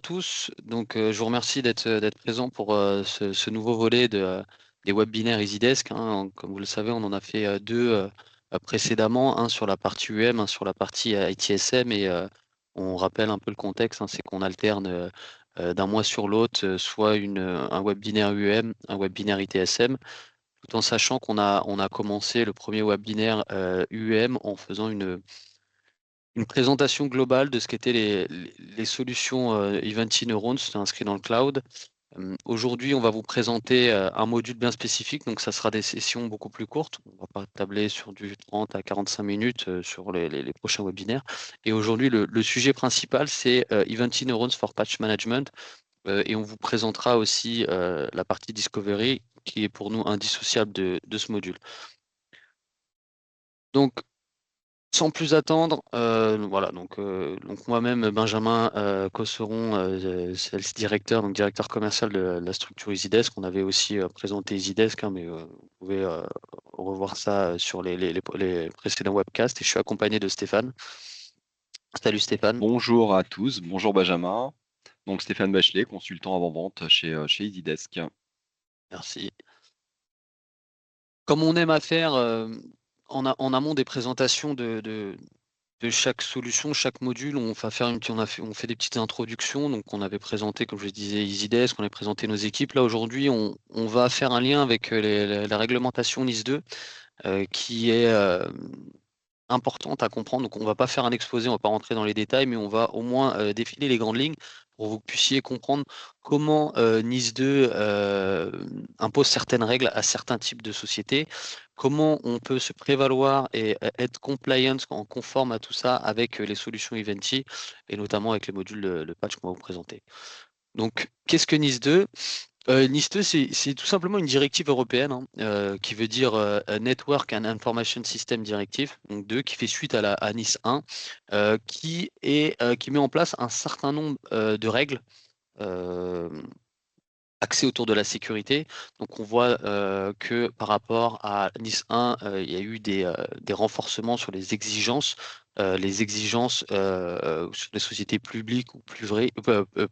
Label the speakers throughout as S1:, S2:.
S1: tous. Donc, je vous remercie d'être présent pour ce nouveau volet des webinaires EasyDesk, hein. Comme vous le savez, on en a fait deux précédemment, un sur la partie UM, un sur la partie ITSM, et on rappelle un peu le contexte, hein, c'est qu'on alterne d'un mois sur l'autre, soit un webinaire UM, un webinaire ITSM, tout en sachant qu'on a commencé le premier webinaire UM en faisant une présentation globale de ce qu'étaient les solutions Ivanti Neurons inscrit dans le cloud. Aujourd'hui, on va vous présenter un module bien spécifique, donc ça sera des sessions beaucoup plus courtes. On va pas tabler sur du 30 à 45 minutes sur les prochains webinaires. Et aujourd'hui, le sujet principal, c'est Ivanti Neurons for Patch Management. Et on vous présentera aussi la partie Discovery, qui est pour nous indissociable de ce module. Donc, sans plus attendre, voilà, donc moi-même, Benjamin Cosseron, sales directeur, donc directeur commercial de la structure EasyDesk. On avait aussi présenté EasyDesk, hein, mais vous pouvez revoir ça sur les précédents webcasts. Et je suis accompagné de Stéphane. Salut Stéphane.
S2: Bonjour à tous, bonjour Benjamin. Donc Stéphane Bachelet, consultant avant-vente chez EasyDesk.
S1: Merci. Comme on aime à faire en amont des présentations de chaque solution, chaque module, on va faire on fait des petites introductions. Donc, on avait présenté, comme je disais, EasyDesk, on a présenté nos équipes. Là, aujourd'hui, on va faire un lien avec la réglementation NIS2, qui est importante à comprendre. Donc, on ne va pas faire un exposé, on ne va pas rentrer dans les détails, mais on va au moins défiler les grandes lignes pour que vous puissiez comprendre comment NIS2 impose certaines règles à certains types de sociétés, comment on peut se prévaloir et être compliant, conforme à tout ça avec les solutions Ivanti, et notamment avec les modules de patch qu'on va vous présenter. Donc, qu'est-ce que NIS2? NIS2, c'est tout simplement une directive européenne, hein, qui veut dire Network and Information System Directive, donc 2, qui fait suite à NIS 1, qui met en place un certain nombre de règles axées autour de la sécurité. Donc on voit que par rapport à NIS 1, il y a eu des renforcements sur les exigences sur les sociétés publiques ou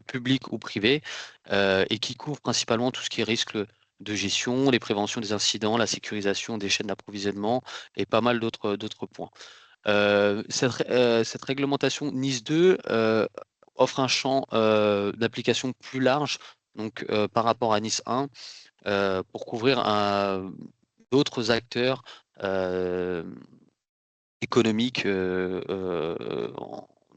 S1: publiques ou privées, et qui couvrent principalement tout ce qui est risque de gestion, les préventions des incidents, la sécurisation des chaînes d'approvisionnement et pas mal d'autres points. Cette réglementation NIS 2 offre un champ d'application plus large, donc par rapport à NIS 1, pour couvrir d'autres acteurs économiques,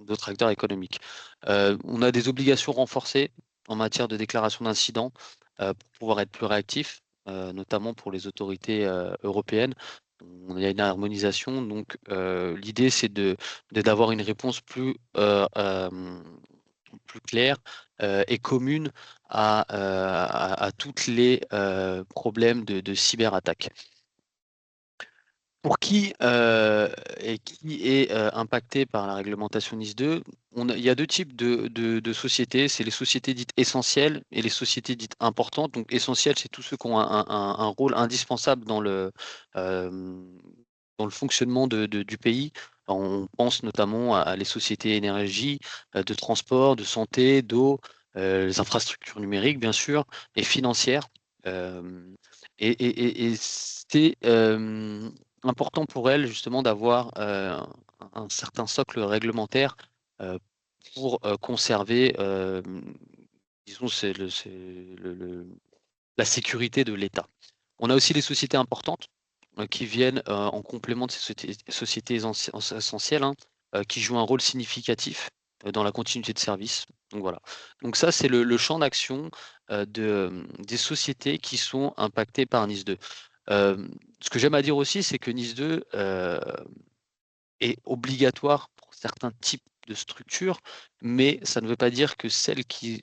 S1: d'autres acteurs économiques. On a des obligations renforcées en matière de déclaration d'incidents pour pouvoir être plus réactif, notamment pour les autorités européennes. Il y a une harmonisation, donc l'idée c'est d'avoir une réponse plus claire et commune à tous les problèmes de cyberattaque. Pour qui est impacté par la réglementation NIS2, il y a deux types de sociétés. C'est les sociétés dites essentielles et les sociétés dites importantes. Donc essentielles, c'est tous ceux qui ont un rôle indispensable euh, dans le fonctionnement du pays. On pense notamment à les sociétés énergie, de transport, de santé, d'eau, les infrastructures numériques, bien sûr, et financières. Euh, et c'est important pour elles, justement, d'avoir un certain socle réglementaire euh, pour conserver, disons, la sécurité de l'État. On a aussi les sociétés importantes qui viennent en complément de ces sociétés essentielles, hein, qui jouent un rôle significatif dans la continuité de service. Donc voilà. Donc ça, c'est le champ d'action des sociétés qui sont impactées par NIS2. Ce que j'aime à dire aussi, c'est que NIS2 est obligatoire pour certains types de structures, mais ça ne veut pas dire que celles qui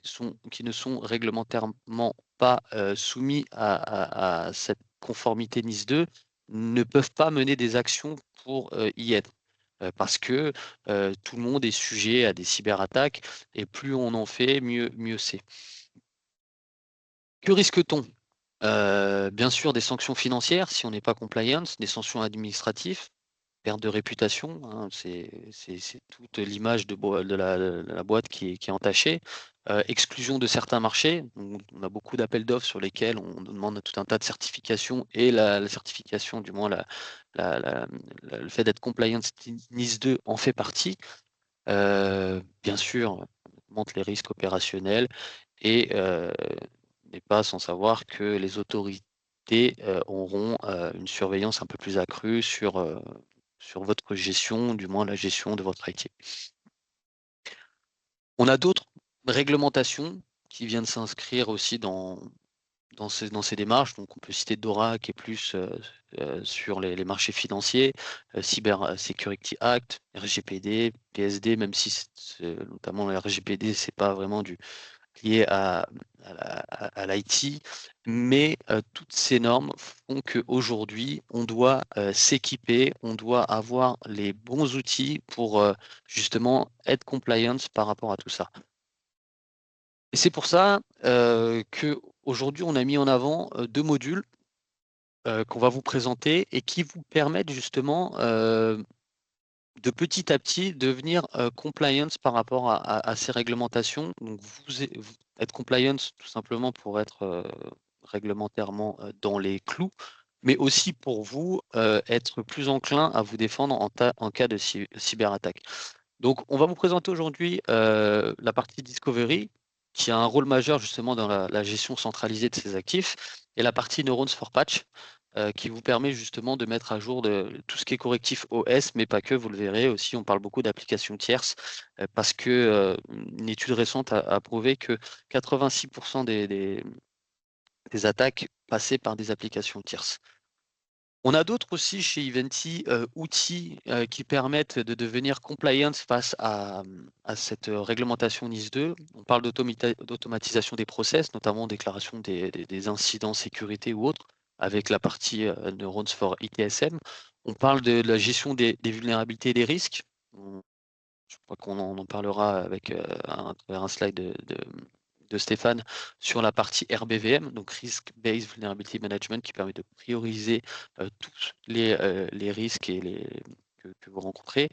S1: ne sont réglementairement pas soumises à cette conformité NIS2 ne peuvent pas mener des actions pour y être. Parce que tout le monde est sujet à des cyberattaques et plus on en fait, mieux c'est. Que risque-t-on? Bien sûr, des sanctions financières si on n'est pas compliant, des sanctions administratives, perte de réputation, hein, c'est toute l'image de la boîte qui est entachée. exclusion de certains marchés. On a beaucoup d'appels d'offres sur lesquels on demande tout un tas de certifications et la certification, du moins le fait d'être compliant NIS 2 en fait partie. Bien sûr, on montre les risques opérationnels et n'est pas sans savoir que les autorités auront une surveillance un peu plus accrue sur votre gestion, du moins la gestion de votre IT. On a d'autres réglementations qui viennent s'inscrire aussi dans ces démarches. Donc on peut citer DORA qui est plus sur les marchés financiers, Cyber Security Act, RGPD, PSD, même si notamment le RGPD, c'est pas vraiment lié à l'IT, mais toutes ces normes font qu'aujourd'hui, on doit s'équiper, on doit avoir les bons outils pour justement être compliant par rapport à tout ça. Et c'est pour ça qu'aujourd'hui, on a mis en avant 2 modules qu'on va vous présenter et qui vous permettent justement de petit à petit devenir compliant par rapport à ces réglementations. Donc vous être compliant tout simplement pour être réglementairement dans les clous, mais aussi pour vous être plus enclin à vous défendre en cas de cyberattaque. Donc on va vous présenter aujourd'hui la partie discovery, qui a un rôle majeur justement dans la gestion centralisée de ces actifs, et la partie Neurons for Patch, qui vous permet justement de mettre à jour tout ce qui est correctif OS, mais pas que, vous le verrez aussi, on parle beaucoup d'applications tierces, parce que une étude récente a prouvé que 86% des attaques passaient par des applications tierces. On a d'autres aussi chez Eventi, outils qui permettent de devenir compliant face à cette réglementation NIS 2. On parle d'automatisation des process, notamment déclaration des incidents sécurité ou autres, avec la partie Neurons for ITSM. On parle de la gestion des vulnérabilités et des risques. Je crois qu'on en parlera avec à travers un slide de Stéphane sur la partie RBVM, donc Risk Based Vulnerability Management, qui permet de prioriser tous les risques que vous rencontrez.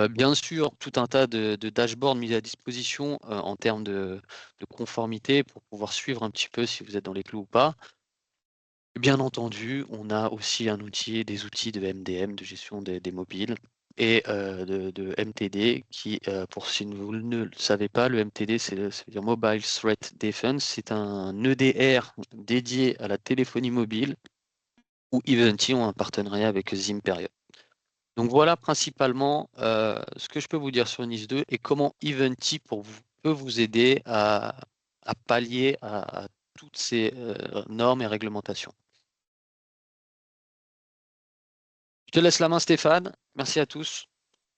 S1: Bien sûr, tout un tas de dashboards mis à disposition en termes de conformité pour pouvoir suivre un petit peu si vous êtes dans les clous ou pas. Bien entendu, on a aussi des outils de MDM, de gestion des mobiles, et de MTD qui, pour si vous ne le savez pas, le MTD, ça veut dire Mobile Threat Defense, c'est un EDR dédié à la téléphonie mobile, où Eventi ont un partenariat avec Zimperium. Donc voilà principalement ce que je peux vous dire sur NIS 2 et comment Eventi peut vous aider à pallier à toutes ces normes et réglementations. Je te laisse la main, Stéphane. Merci à tous.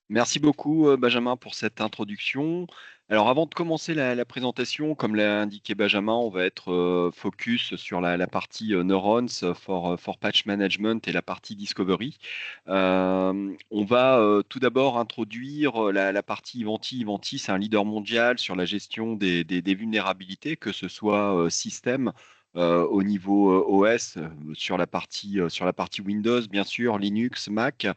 S2: Merci beaucoup, Benjamin, pour cette introduction. Alors, avant de commencer la présentation, comme l'a indiqué Benjamin, on va être focus sur la partie Neurons for Patch Management et la partie Discovery. On va tout d'abord introduire la partie Eventi. Eventi, c'est un leader mondial sur la gestion des vulnérabilités, que ce soit système, au niveau OS, sur la partie Windows, bien sûr, Linux, Mac,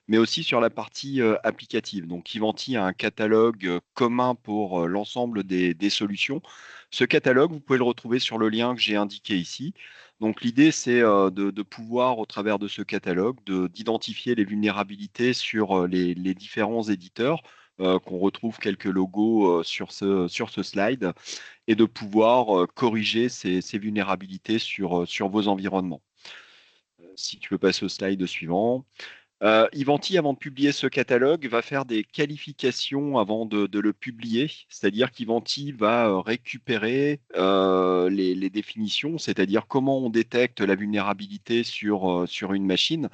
S2: mais aussi sur la partie applicative. Donc, Ivanti a un catalogue commun pour l'ensemble des solutions. Ce catalogue, vous pouvez le retrouver sur le lien que j'ai indiqué ici. Donc, l'idée, c'est de pouvoir, au travers de ce catalogue, d'identifier les vulnérabilités sur les différents éditeurs, qu'on retrouve quelques logos sur ce slide, et de pouvoir corriger ces vulnérabilités sur vos environnements. Si tu veux passer au slide suivant. Ivanti, avant de publier ce catalogue, va faire des qualifications avant de le publier, c'est-à-dire qu'Ivanti va récupérer les définitions, c'est-à-dire comment on détecte la vulnérabilité sur une machine,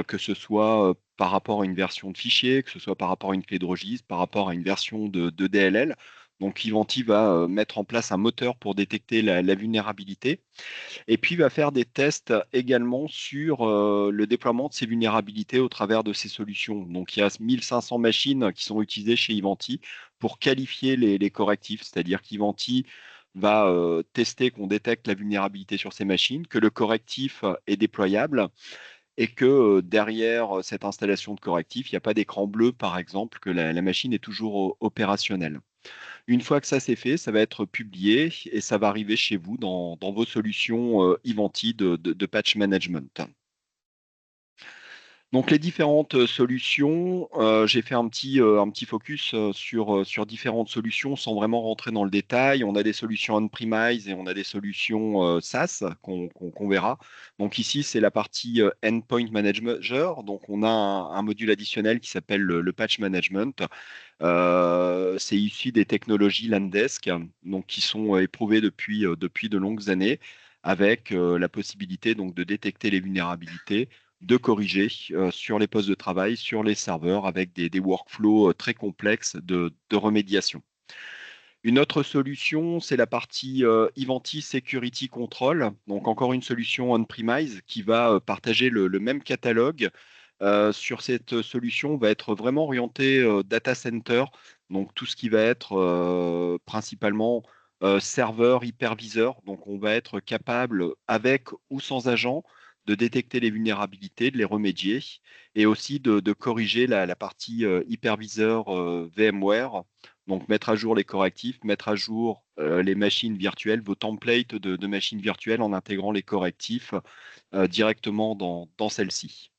S2: que ce soit par rapport à une version de fichier, que ce soit par rapport à une clé de registre, par rapport à une version de DLL. Donc Ivanti va mettre en place un moteur pour détecter la vulnérabilité. Et puis, il va faire des tests également sur le déploiement de ces vulnérabilités au travers de ces solutions. Donc, il y a 1500 machines qui sont utilisées chez Ivanti pour qualifier les correctifs, c'est-à-dire qu'Ivanti va tester qu'on détecte la vulnérabilité sur ces machines, que le correctif est déployable et que derrière cette installation de correctif, il n'y a pas d'écran bleu, par exemple, que la machine est toujours opérationnelle. Une fois que ça c'est fait, ça va être publié et ça va arriver chez vous dans vos solutions Ivanti de patch management. Donc les différentes solutions, j'ai fait un petit focus sur différentes solutions sans vraiment rentrer dans le détail. On a des solutions on-premise et on a des solutions SaaS qu'on verra. Donc ici, c'est la partie Endpoint Manager. Donc on a un module additionnel qui s'appelle le Patch Management. C'est issu des technologies Landesk, donc qui sont éprouvées depuis de longues années, avec la possibilité donc de détecter les vulnérabilités, de corriger sur les postes de travail, sur les serveurs, avec des workflows très complexes de remédiation. Une autre solution, c'est la partie Ivanti Security Control, donc encore une solution on-premise qui va partager le même catalogue. Sur cette solution, on va être vraiment orienté data center, donc tout ce qui va être principalement serveur, hyperviseur. Donc on va être capable, avec ou sans agent, de détecter les vulnérabilités, de les remédier et aussi de corriger la partie hyperviseur VMware. Donc mettre à jour les correctifs, mettre à jour les machines virtuelles, vos templates de machines virtuelles en intégrant les correctifs directement dans celle-ci.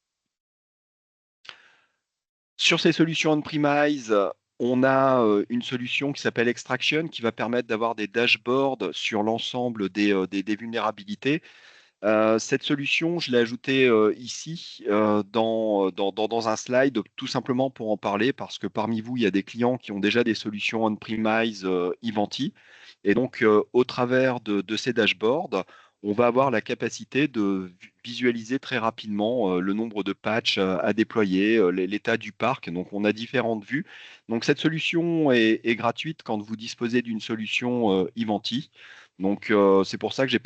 S2: Sur ces solutions on-premise, on a une solution qui s'appelle Extraction qui va permettre d'avoir des dashboards sur l'ensemble des vulnérabilités. Cette solution, je l'ai ajoutée ici dans un slide, tout simplement pour en parler, parce que parmi vous, il y a des clients qui ont déjà des solutions on-premise Ivanti. Et donc, au travers de ces dashboards, on va avoir la capacité de visualiser très rapidement le nombre de patchs à déployer, l'état du parc. Donc, on a différentes vues. Donc, cette solution est gratuite quand vous disposez d'une solution Ivanti. Donc, c'est pour ça que j'ai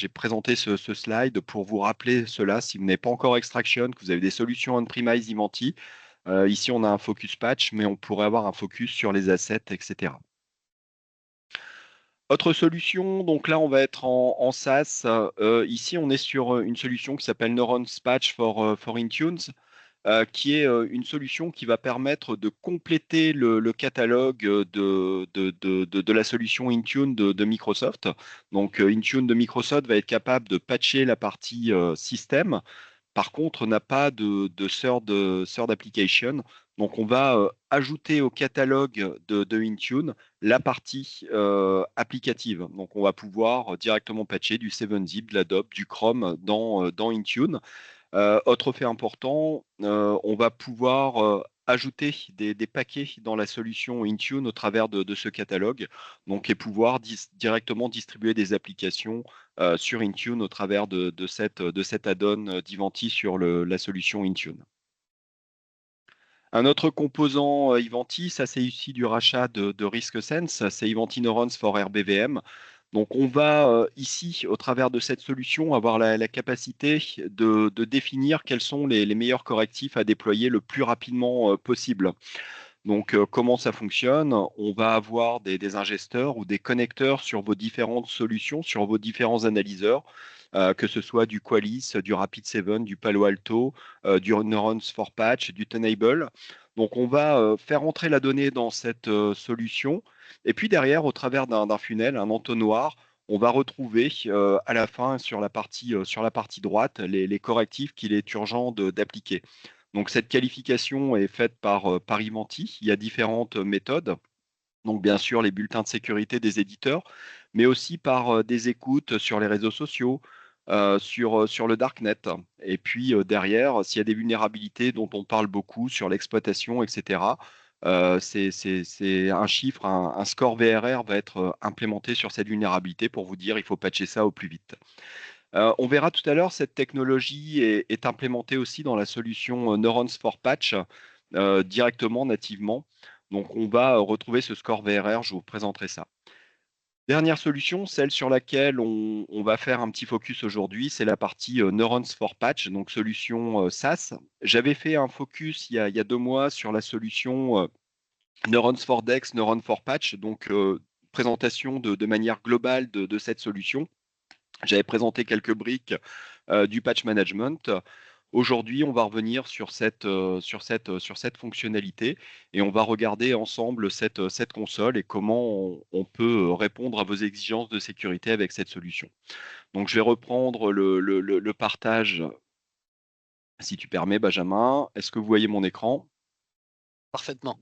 S2: présenté ce slide pour vous rappeler cela. Si vous n'avez pas encore Extraction, que vous avez des solutions on-premise Ivanti, ici on a un focus patch, mais on pourrait avoir un focus sur les assets, etc. Autre solution, donc là on va être en SaaS. Ici on est sur une solution qui s'appelle Neurons Patch for Intune, qui est une solution qui va permettre de compléter le catalogue de la solution Intune de Microsoft. Donc Intune de Microsoft va être capable de patcher la partie système. Par contre, n'a pas de third application. Donc, on va ajouter au catalogue de Intune la partie applicative. Donc, on va pouvoir directement patcher du 7-Zip, de l'Adobe, du Chrome dans Intune. Autre fait important, on va pouvoir ajouter des paquets dans la solution Intune au travers de ce catalogue, donc et pouvoir directement distribuer des applications sur Intune au travers de cet add-on d'Ivanti sur la solution Intune. Un autre composant Ivanti, ça c'est ici du rachat de RiskSense, c'est Ivanti Neurons for RBVM. Donc on va ici, au travers de cette solution, avoir la capacité de définir quels sont les meilleurs correctifs à déployer le plus rapidement possible. Donc comment ça fonctionne? On va avoir des ingesteurs ou des connecteurs sur vos différentes solutions, sur vos différents analyseurs, que ce soit du Qualys, du Rapid7, du Palo Alto, du Neurons for Patch, du Tenable. Donc on va faire entrer la donnée dans cette solution et puis derrière, au travers d'un funnel, un entonnoir, on va retrouver à la fin sur sur la partie droite les correctifs qu'il est urgent d'appliquer. Donc cette qualification est faite par Ivanti. Il y a différentes méthodes. Donc bien sûr les bulletins de sécurité des éditeurs, mais aussi par des écoutes sur les réseaux sociaux, sur le darknet. Et puis derrière, s'il y a des vulnérabilités dont on parle beaucoup sur l'exploitation, etc., c'est un chiffre, un score VRR va être implémenté sur cette vulnérabilité pour vous dire il faut patcher ça au plus vite. On verra tout à l'heure, cette technologie est implémentée aussi dans la solution Neurons for Patch directement, nativement. Donc, on va retrouver ce score VRR, je vous présenterai ça. Dernière solution, celle sur laquelle on va faire un petit focus aujourd'hui, c'est la partie Neurons for Patch, donc solution SaaS. J'avais fait un focus il y a 2 mois sur la solution Neurons for Dex, Neurons for Patch, donc présentation de manière globale de cette solution. J'avais présenté quelques briques du patch management. Aujourd'hui, on va revenir sur cette fonctionnalité et on va regarder ensemble cette console et comment on peut répondre à vos exigences de sécurité avec cette solution. Donc, je vais reprendre le partage, si tu permets, Benjamin. Est-ce que vous voyez mon écran?
S1: Parfaitement.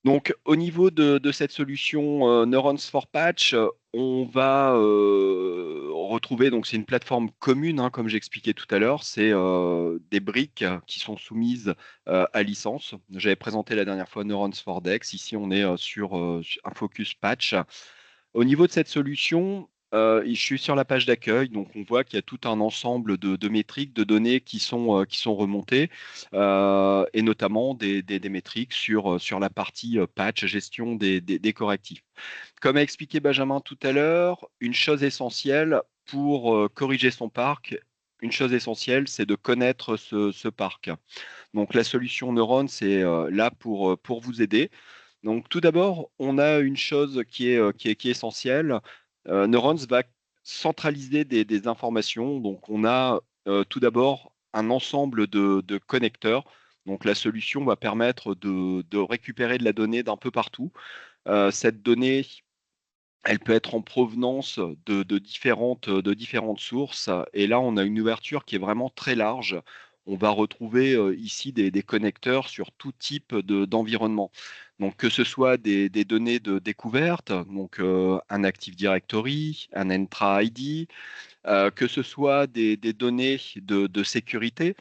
S2: Donc, au niveau de cette solution Neurons for Patch, on va retrouver, donc c'est une plateforme commune, hein, comme j'expliquais tout à l'heure, c'est des briques qui sont soumises à licence. J'avais présenté la dernière fois Neurons for Dex, ici on est sur un focus patch. Au niveau de cette solution, je suis sur la page d'accueil, donc on voit qu'il y a tout un ensemble de métriques, de données qui sont remontées, et notamment des métriques sur la partie patch, gestion des correctifs. Comme a expliqué Benjamin tout à l'heure, une chose essentielle pour corriger son parc, une chose essentielle, c'est de connaître ce parc. Donc la solution Neuron, c'est là pour vous aider. Donc, tout d'abord, on a une chose qui est essentielle. Neurons va centraliser des informations. Donc, on a tout d'abord un ensemble de connecteurs. Donc, la solution va permettre de récupérer de la donnée d'un peu partout. Cette donnée, elle peut être en provenance de différentes sources. Et là, on a une ouverture qui est vraiment très large. On va retrouver ici des connecteurs sur tout type d'environnement. Donc, que ce soit des données de découverte, donc un Active Directory, un Entra ID, que ce soit des données de sécurité.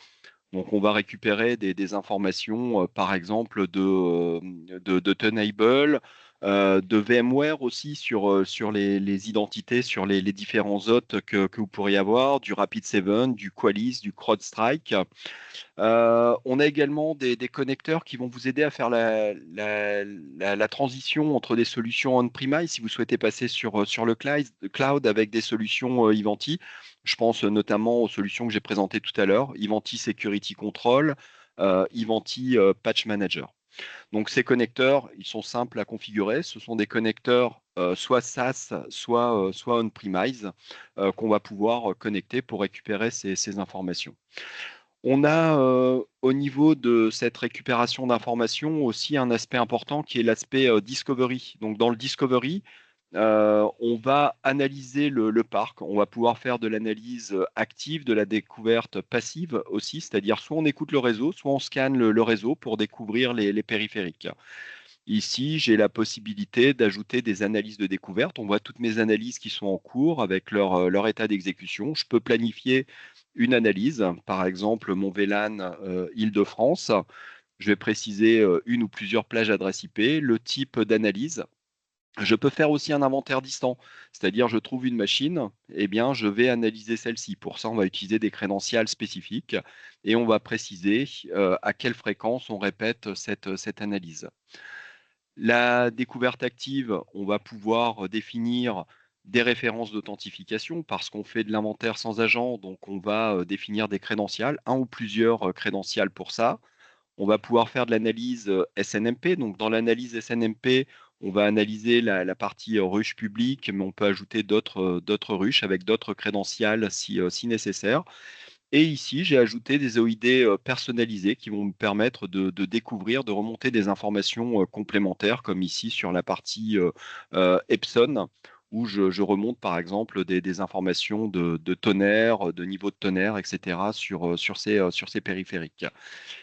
S2: Donc, on va récupérer des informations, par exemple, de Tenable, de VMware aussi sur les identités, sur les différents hôtes que vous pourriez avoir, du Rapid7, du Qualys, du CrowdStrike. On a également des connecteurs qui vont vous aider à faire la transition entre des solutions on-premise si vous souhaitez passer sur le cloud avec des solutions Ivanti. Je pense notamment aux solutions que j'ai présentées tout à l'heure, Ivanti Security Control, Ivanti Patch Manager. Donc ces connecteurs, ils sont simples à configurer. Ce sont des connecteurs soit SaaS, soit on-premise qu'on va pouvoir connecter pour récupérer ces informations. On a au niveau de cette récupération d'informations aussi un aspect important qui est l'aspect discovery. Donc dans le discovery, on va analyser le parc, on va pouvoir faire de l'analyse active, de la découverte passive aussi, c'est-à-dire soit on écoute le réseau, soit on scanne le réseau pour découvrir les périphériques. Ici, j'ai la possibilité d'ajouter des analyses de découverte. On voit toutes mes analyses qui sont en cours avec leur état d'exécution. Je peux planifier une analyse, par exemple mon VLAN Île-de-France. Je vais préciser une ou plusieurs plages adresse IP, le type d'analyse. Je peux faire aussi un inventaire distant, c'est-à-dire je trouve une machine, eh bien je vais analyser celle-ci. Pour ça, on va utiliser des crédentials spécifiques et on va préciser à quelle fréquence on répète cette analyse. La découverte active, on va pouvoir définir des références d'authentification parce qu'on fait de l'inventaire sans agent, donc on va définir des crédentials, un ou plusieurs crédentials pour ça. On va pouvoir faire de l'analyse SNMP. Donc, dans l'analyse SNMP, on va analyser la partie ruche publique, mais on peut ajouter d'autres ruches avec d'autres crédentials si nécessaire. Et ici, j'ai ajouté des OID personnalisés qui vont me permettre de découvrir, de remonter des informations complémentaires, comme ici sur la partie Epson, où je remonte par exemple des informations de tonnerre, de niveau de tonnerre, etc. sur ces périphériques.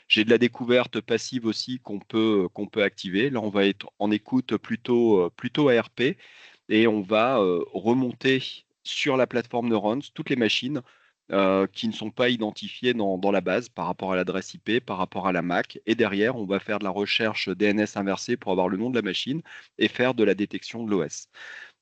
S2: J'ai de la découverte passive aussi qu'on peut activer. Là, on va être en écoute plutôt ARP et on va remonter sur la plateforme Neurons toutes les machines qui ne sont pas identifiées dans la base par rapport à l'adresse IP, par rapport à la MAC. Et derrière, on va faire de la recherche DNS inversée pour avoir le nom de la machine et faire de la détection de l'OS.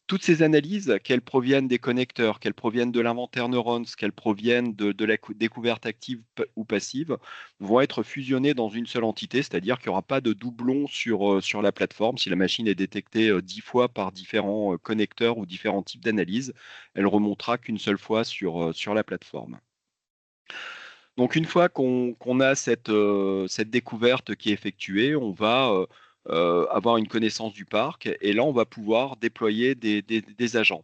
S2: Toutes ces analyses, qu'elles proviennent des connecteurs, qu'elles proviennent de l'inventaire Neurons, qu'elles proviennent de la découverte active ou passive, vont être fusionnées dans une seule entité, c'est-à-dire qu'il n'y aura pas de doublon sur la plateforme. Si la machine est détectée 10 fois par différents connecteurs ou différents types d'analyses, elle remontera qu'une seule fois sur la plateforme. Donc une fois qu'on a cette découverte qui est effectuée, on va avoir une connaissance du parc et là on va pouvoir déployer des agents.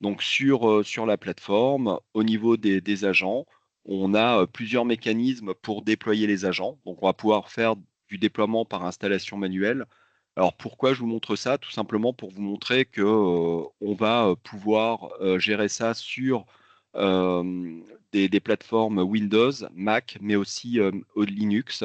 S2: Donc sur la plateforme, au niveau des agents, on a plusieurs mécanismes pour déployer les agents. Donc, on va pouvoir faire du déploiement par installation manuelle. Alors, pourquoi je vous montre ça? Tout simplement pour vous montrer que on va pouvoir gérer ça sur des plateformes Windows, Mac, mais aussi Linux.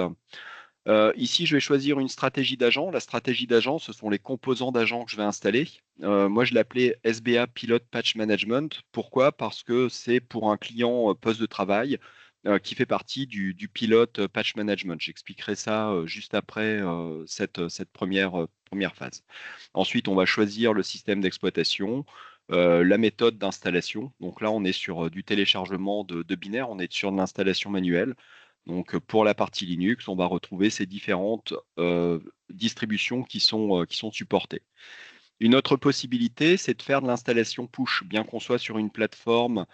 S2: Ici, je vais choisir une stratégie d'agent. La stratégie d'agent, ce sont les composants d'agent que je vais installer. Moi, je l'appelais SBA Pilot Patch Management. Pourquoi? Parce que c'est pour un client poste de travail qui fait partie du Pilot Patch Management. J'expliquerai ça juste après cette première phase. Ensuite, on va choisir le système d'exploitation. La méthode d'installation. Donc là, on est sur du téléchargement de binaires, on est sur de l'installation manuelle. Donc, pour la partie Linux, on va retrouver ces différentes distributions qui sont supportées. Une autre possibilité, c'est de faire de l'installation push. Bien qu'on soit sur une plateforme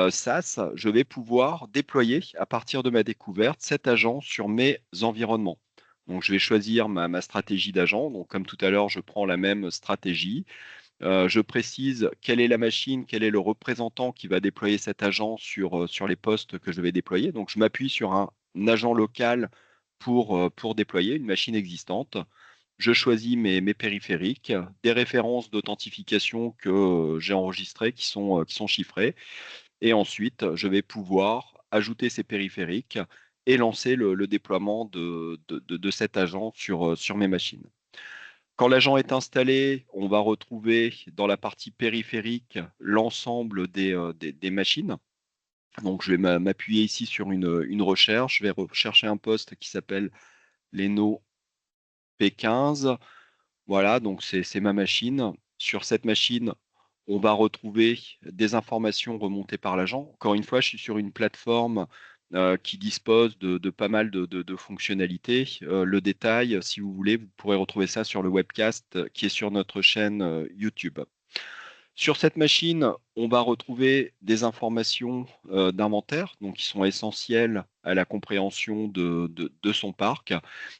S2: SaaS, je vais pouvoir déployer à partir de ma découverte cet agent sur mes environnements. Donc, je vais choisir ma stratégie d'agent. Donc, comme tout à l'heure, je prends la même stratégie. Je précise quelle est la machine, quel est le représentant qui va déployer cet agent sur les postes que je vais déployer. Donc, je m'appuie sur un agent local pour déployer une machine existante. Je choisis mes périphériques, des références d'authentification que j'ai enregistrées qui sont chiffrées. Et ensuite, je vais pouvoir ajouter ces périphériques et lancer le déploiement de cet agent sur mes machines. Quand l'agent est installé, on va retrouver dans la partie périphérique l'ensemble des machines. Donc, je vais m'appuyer ici sur une recherche. Je vais rechercher un poste qui s'appelle Leno P15. Voilà, donc c'est ma machine. Sur cette machine, on va retrouver des informations remontées par l'agent. Encore une fois, je suis sur une plateforme qui dispose de pas mal de fonctionnalités. Le détail, si vous voulez, vous pourrez retrouver ça sur le webcast qui est sur notre chaîne YouTube. Sur cette machine, on va retrouver des informations d'inventaire, donc qui sont essentielles à la compréhension de son parc.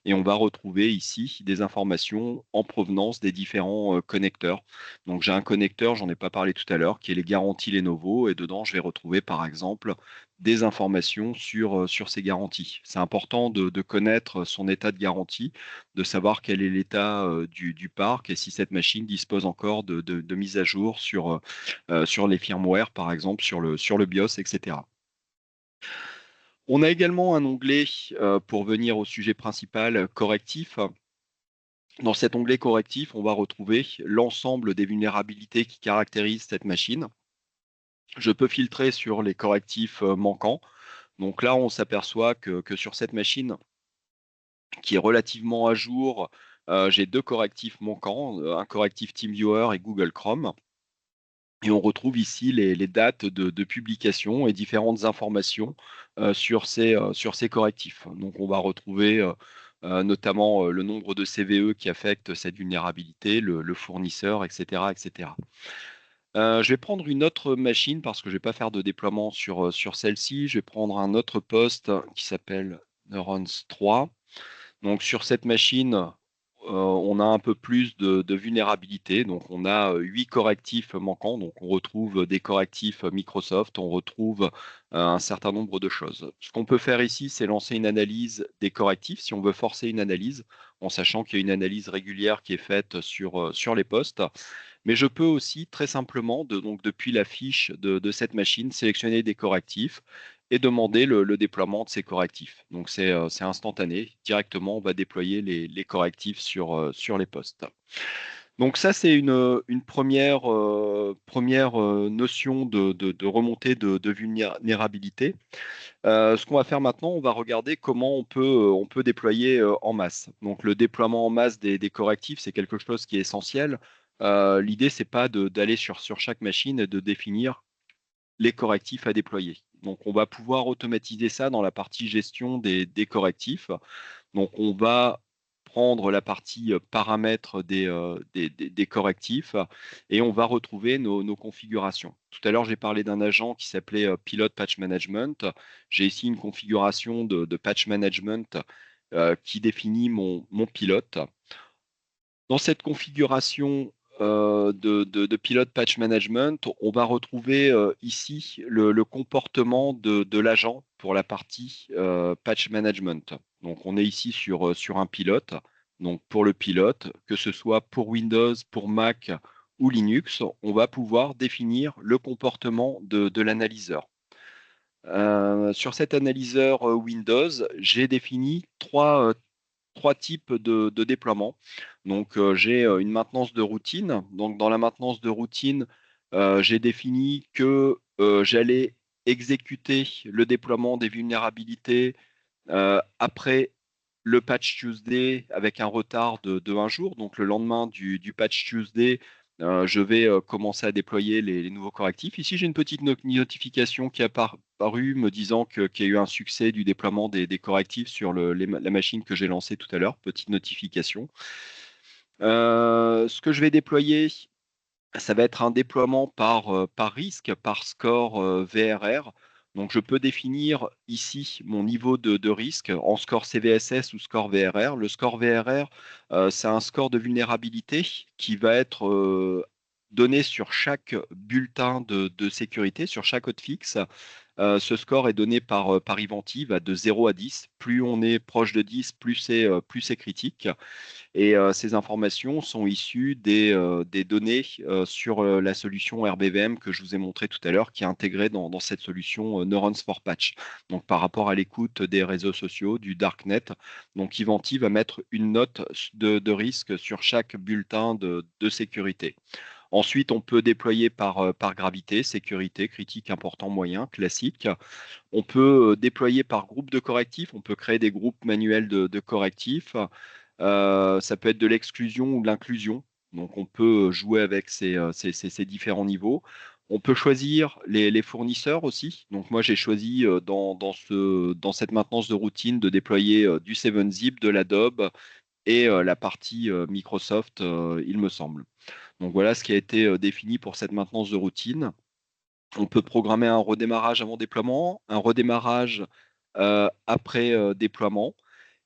S2: Et on va retrouver ici des informations en provenance des différents connecteurs. Donc j'ai un connecteur, j'en ai pas parlé tout à l'heure, qui est les garanties Lenovo. Et dedans, je vais retrouver par exemple des informations sur ces garanties. C'est important de connaître son état de garantie, de savoir quel est l'état du parc et si cette machine dispose encore de mises à jour sur les firmware, par exemple, sur le BIOS, etc. On a également un onglet, pour venir au sujet principal, correctif. Dans cet onglet correctif, on va retrouver l'ensemble des vulnérabilités qui caractérisent cette machine. Je peux filtrer sur les correctifs manquants. Donc là, on s'aperçoit que sur cette machine, qui est relativement à jour, j'ai deux correctifs manquants, un correctif TeamViewer et Google Chrome. Et on retrouve ici les dates de publication et différentes informations sur ces correctifs. Donc, on va retrouver notamment le nombre de CVE qui affectent cette vulnérabilité, le fournisseur, etc., etc. Je vais prendre une autre machine parce que je ne vais pas faire de déploiement sur celle-ci. Je vais prendre un autre poste qui s'appelle Neurons 3. Donc, sur cette machine, on a un peu plus de vulnérabilité. Donc, on a 8 correctifs manquants. Donc, on retrouve des correctifs Microsoft, on retrouve un certain nombre de choses. Ce qu'on peut faire ici, c'est lancer une analyse des correctifs, si on veut forcer une analyse, en sachant qu'il y a une analyse régulière qui est faite sur les postes. Mais je peux aussi très simplement, donc depuis la fiche de cette machine, sélectionner des correctifs et demander le déploiement de ces correctifs. Donc c'est instantané. Directement, on va déployer les correctifs sur les postes. Donc ça, c'est une première notion de remontée de vulnérabilité. Ce qu'on va faire maintenant, on va regarder comment on peut déployer en masse. Donc le déploiement en masse des correctifs, c'est quelque chose qui est essentiel. L'idée, c'est pas d'aller sur chaque machine et de définir les correctifs à déployer. Donc, on va pouvoir automatiser ça dans la partie gestion des correctifs. Donc, on va prendre la partie paramètres des correctifs et on va retrouver nos configurations. Tout à l'heure, j'ai parlé d'un agent qui s'appelait Pilot Patch Management. J'ai ici une configuration de patch management qui définit mon pilote. Dans cette configuration, de Pilot Patch Management, on va retrouver ici le comportement de l'agent pour la partie Patch Management. Donc, on est ici sur un pilote. Donc, pour le pilote, que ce soit pour Windows, pour Mac ou Linux, on va pouvoir définir le comportement de l'analyseur. Sur cet analyseur Windows, j'ai défini trois types de déploiement. Donc, j'ai une maintenance de routine. Donc, dans la maintenance de routine, j'ai défini que j'allais exécuter le déploiement des vulnérabilités après le patch Tuesday avec un retard de un jour. Donc, le lendemain du patch Tuesday, je vais commencer à déployer les nouveaux correctifs. Ici, j'ai une petite notification qui est apparue me disant qu'il y a eu un succès du déploiement des correctifs sur la machine que j'ai lancée tout à l'heure. Petite notification. Ce que je vais déployer, ça va être un déploiement par risque, par score VRR. Donc, je peux définir ici mon niveau de risque en score CVSS ou score VRR. Le score VRR, c'est un score de vulnérabilité qui va être donné sur chaque bulletin de sécurité, sur chaque hotfix. Ce score est donné par Ivanti, va de 0 à 10. Plus on est proche de 10, plus c'est critique. Et ces informations sont issues des données sur la solution RBVM que je vous ai montré tout à l'heure, qui est intégrée dans cette solution Neurons for Patch. Donc, par rapport à l'écoute des réseaux sociaux, du Darknet, donc Ivanti va mettre une note de risque sur chaque bulletin de sécurité. Ensuite, on peut déployer par gravité, sécurité, critique, important, moyen, classique. On peut déployer par groupe de correctifs. On peut créer des groupes manuels de correctifs. Ça peut être de l'exclusion ou de l'inclusion. Donc, on peut jouer avec ces différents niveaux. On peut choisir les fournisseurs aussi. Donc, moi, j'ai choisi dans cette maintenance de routine de déployer du 7-Zip, de l'Adobe et la partie Microsoft, il me semble. Donc, voilà ce qui a été défini pour cette maintenance de routine. On peut programmer un redémarrage avant déploiement, un redémarrage après déploiement.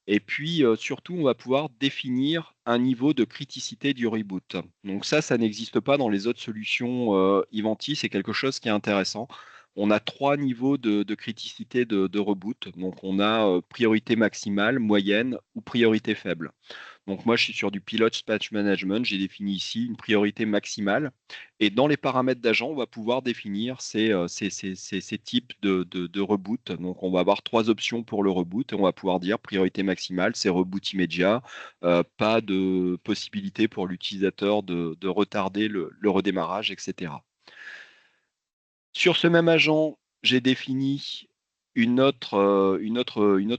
S2: Et puis, surtout, on va pouvoir définir un niveau de criticité du reboot. Donc ça n'existe pas dans les autres solutions Ivanti. C'est quelque chose qui est intéressant. On a trois niveaux de criticité de reboot. Donc, on a priorité maximale, moyenne ou priorité faible. Donc moi, je suis sur du Pilot Patch Management. J'ai défini ici une priorité maximale. Et dans les paramètres d'agent, on va pouvoir définir ces types de reboot. Donc on va avoir trois options pour le reboot. Et on va pouvoir dire priorité maximale, c'est reboot immédiat. Pas de possibilité pour l'utilisateur de retarder le redémarrage, etc. Sur ce même agent, j'ai défini une autre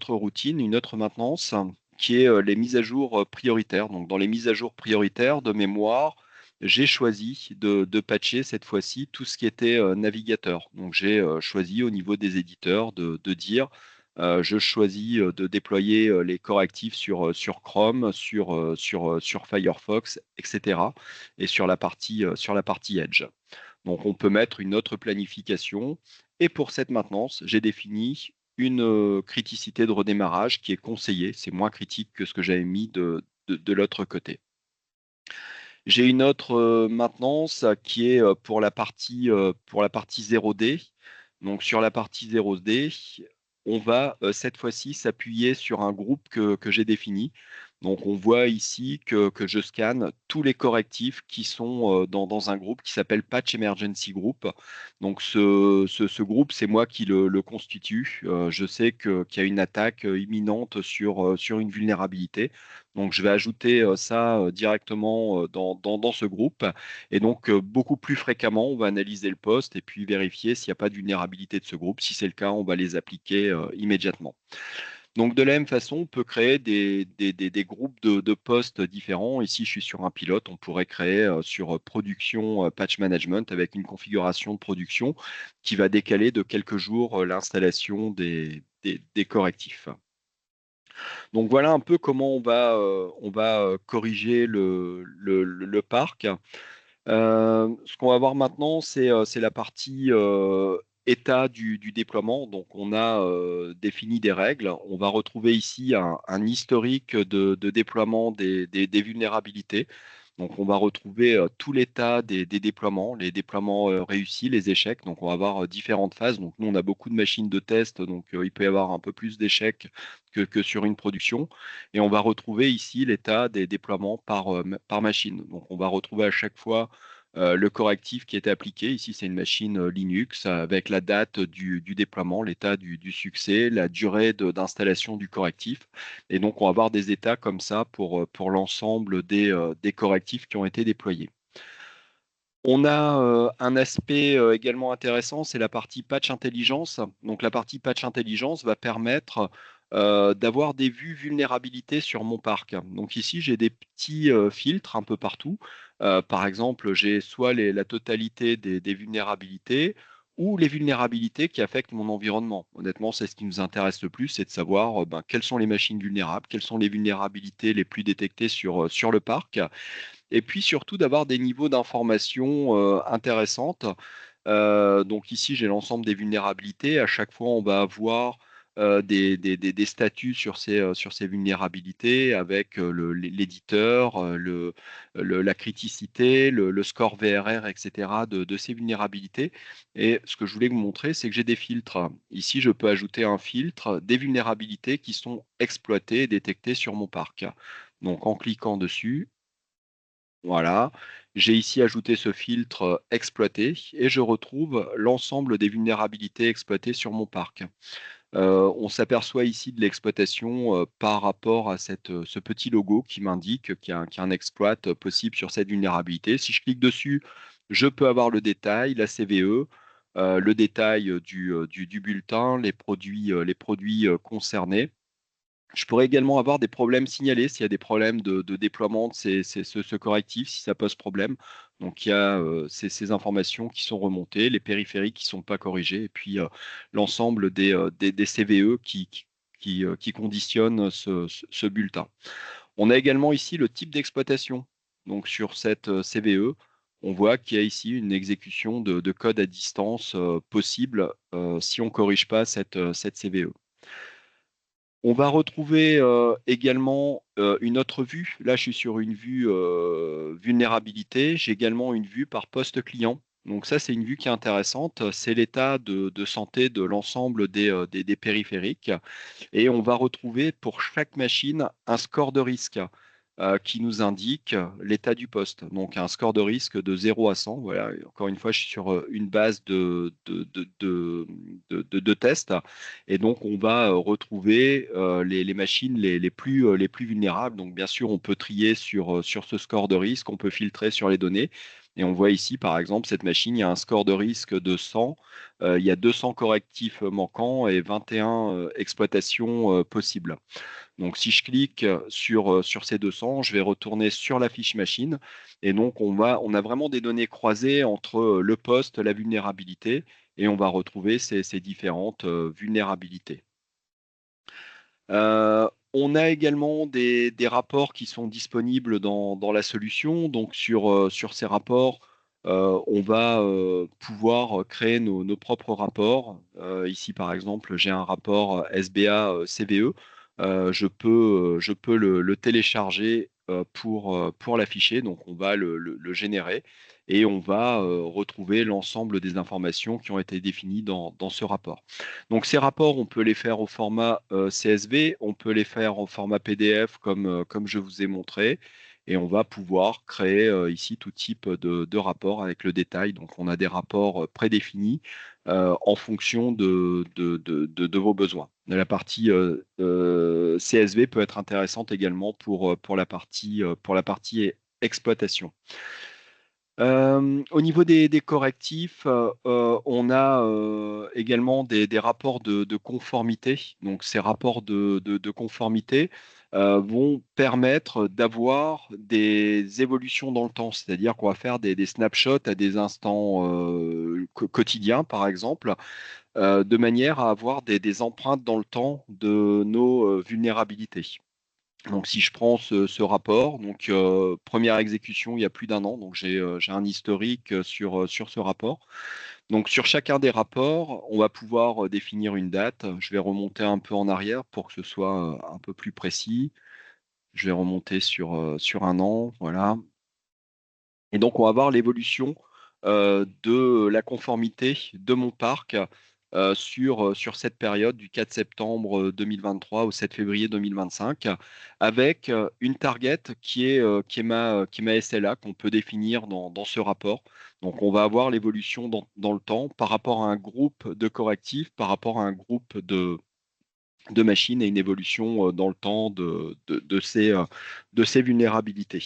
S2: routine, une autre maintenance, qui est les mises à jour prioritaires. Donc, dans les mises à jour prioritaires de mémoire, j'ai choisi de patcher cette fois-ci tout ce qui était navigateur. Donc, j'ai choisi au niveau des éditeurs de dire je choisis de déployer les correctifs sur Chrome, sur Firefox, etc. et sur la partie Edge. Donc, on peut mettre une autre planification. Et pour cette maintenance, j'ai défini une criticité de redémarrage qui est conseillée. C'est moins critique que ce que j'avais mis de l'autre côté. J'ai une autre maintenance qui est pour la partie 0D. Donc, sur la partie 0D, on va cette fois-ci s'appuyer sur un groupe que j'ai défini. Donc, on voit ici que je scanne tous les correctifs qui sont dans un groupe qui s'appelle Patch Emergency Group. Donc, ce groupe, c'est moi qui le constitue. Je sais qu'il y a une attaque imminente sur une vulnérabilité. Donc, je vais ajouter ça directement dans ce groupe. Et donc, beaucoup plus fréquemment, on va analyser le poste et puis vérifier s'il n'y a pas de vulnérabilité de ce groupe. Si c'est le cas, on va les appliquer immédiatement. Donc, de la même façon, on peut créer des groupes de postes différents. Ici, je suis sur un pilote. On pourrait créer sur production patch management avec une configuration de production qui va décaler de quelques jours l'installation des correctifs. Donc, voilà un peu comment on va corriger le parc. Ce qu'on va voir maintenant, c'est la partie état du déploiement. Donc, on a défini des règles. On va retrouver ici un historique de déploiement des vulnérabilités. Donc, on va retrouver tout l'état des déploiements, les déploiements réussis, les échecs. Donc, on va avoir différentes phases. Donc, nous, on a beaucoup de machines de test, donc il peut y avoir un peu plus d'échecs que sur une production. Et on va retrouver ici l'état des déploiements par machine. Donc, on va retrouver à chaque fois le correctif qui est appliqué. Ici, c'est une machine Linux avec la date du déploiement, l'état du succès, la durée d'installation du correctif. Et donc, on va avoir des états comme ça pour l'ensemble des correctifs qui ont été déployés. On a un aspect également intéressant, c'est la partie patch intelligence. Donc, la partie patch intelligence va permettre d'avoir des vues vulnérabilité sur mon parc. Donc ici, j'ai des petits filtres un peu partout. Par exemple, j'ai soit la totalité des vulnérabilités ou les vulnérabilités qui affectent mon environnement. Honnêtement, c'est ce qui nous intéresse le plus, c'est de savoir ben, quelles sont les machines vulnérables, quelles sont les vulnérabilités les plus détectées sur le parc et puis surtout d'avoir des niveaux d'information intéressantes. Donc ici, j'ai l'ensemble des vulnérabilités. À chaque fois, on va avoir des statuts sur ces vulnérabilités avec l'éditeur, la criticité, le score VRR, etc. de ces vulnérabilités. Et ce que je voulais vous montrer, c'est que j'ai des filtres. Ici, je peux ajouter un filtre des vulnérabilités qui sont exploitées et détectées sur mon parc. Donc en cliquant dessus, voilà, j'ai ici ajouté ce filtre exploité et je retrouve l'ensemble des vulnérabilités exploitées sur mon parc. On s'aperçoit ici de l'exploitation par rapport à ce petit logo qui m'indique qu'il y a un exploit possible sur cette vulnérabilité. Si je clique dessus, je peux avoir le détail, la CVE, le détail du bulletin, les produits concernés. Je pourrais également avoir des problèmes signalés s'il y a des problèmes de déploiement de ce correctif, si ça pose problème. Donc, il y a ces informations qui sont remontées, les périphériques qui ne sont pas corrigés, et puis l'ensemble des CVE qui conditionnent ce bulletin. On a également ici le type d'exploitation. Donc, sur cette CVE, on voit qu'il y a ici une exécution de code à distance possible si on ne corrige pas cette CVE. On va retrouver également une autre vue. Là, je suis sur une vue vulnérabilité. J'ai également une vue par poste client. Donc ça, c'est une vue qui est intéressante. C'est l'état de santé de l'ensemble des périphériques. Et on va retrouver pour chaque machine un score de risque qui nous indique l'état du poste. Donc un score de risque de 0 à 100. Voilà, encore une fois, je suis sur une base de tests. Et donc on va retrouver les machines les plus vulnérables. Donc bien sûr, on peut trier sur ce score de risque, on peut filtrer sur les données. Et on voit ici, par exemple, cette machine, il y a un score de risque de 100, il y a 200 correctifs manquants et 21 exploitations possibles. Donc, si je clique sur ces 200, je vais retourner sur la fiche machine. Et donc, on a vraiment des données croisées entre le poste, la vulnérabilité, et on va retrouver ces différentes vulnérabilités. On a également des rapports qui sont disponibles dans la solution. Donc, sur ces rapports, on va pouvoir créer nos propres rapports. Ici, par exemple, j'ai un rapport SBA CVE. Je peux le télécharger pour l'afficher. Donc, on va le générer et on va retrouver l'ensemble des informations qui ont été définies dans ce rapport. Donc ces rapports, on peut les faire au format CSV, on peut les faire au format PDF comme je vous ai montré, et on va pouvoir créer ici tout type de rapport avec le détail. Donc on a des rapports prédéfinis en fonction de vos besoins. La partie CSV peut être intéressante également pour la partie exploitation. Au niveau des correctifs, on a également des rapports de conformité. Donc, ces rapports de conformité vont permettre d'avoir des évolutions dans le temps. C'est-à-dire qu'on va faire des snapshots à des instants quotidiens, par exemple, de manière à avoir des empreintes dans le temps de nos vulnérabilités. Donc, si je prends ce rapport, donc première exécution il y a plus d'un an, donc j'ai un historique sur ce rapport. Donc, sur chacun des rapports, on va pouvoir définir une date. Je vais remonter un peu en arrière pour que ce soit un peu plus précis. Je vais remonter sur un an, voilà. Et donc, on va voir l'évolution de la conformité de mon parc sur cette période du 4 septembre 2023 au 7 février 2025, avec une target qui est ma SLA qu'on peut définir dans ce rapport. Donc, on va avoir l'évolution dans le temps par rapport à un groupe de correctifs, par rapport à un groupe de machines et une évolution dans le temps de ces vulnérabilités.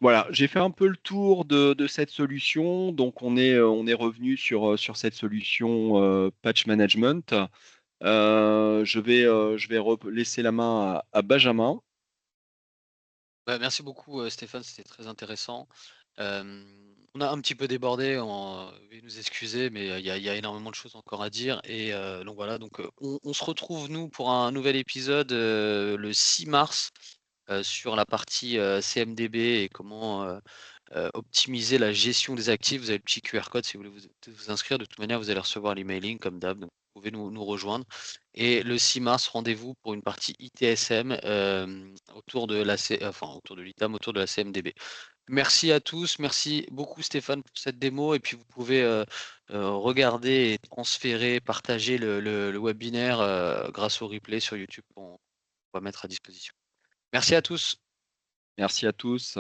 S2: Voilà, j'ai fait un peu le tour de cette solution. Donc, on est revenu sur cette solution patch management. Je vais laisser la main à Benjamin.
S1: Bah, merci beaucoup, Stéphane, c'était très intéressant. On a un petit peu débordé, veuillez nous excuser, mais il y a énormément de choses encore à dire et donc voilà, donc on se retrouve nous pour un nouvel épisode, le 6 mars, sur la partie, CMDB et comment, optimiser la gestion des actifs. Vous avez le petit QR code si vous voulez vous inscrire. De toute manière, vous allez recevoir l'emailing comme d'hab, donc vous pouvez nous rejoindre. Et le 6 mars, rendez-vous pour une partie ITSM autour de autour de l'ITAM, autour de la CMDB. Merci à tous, merci beaucoup Stéphane pour cette démo. Et puis vous pouvez regarder et transférer, partager le webinaire grâce au replay sur YouTube qu'on va mettre à disposition. Merci à tous.
S2: Merci à tous.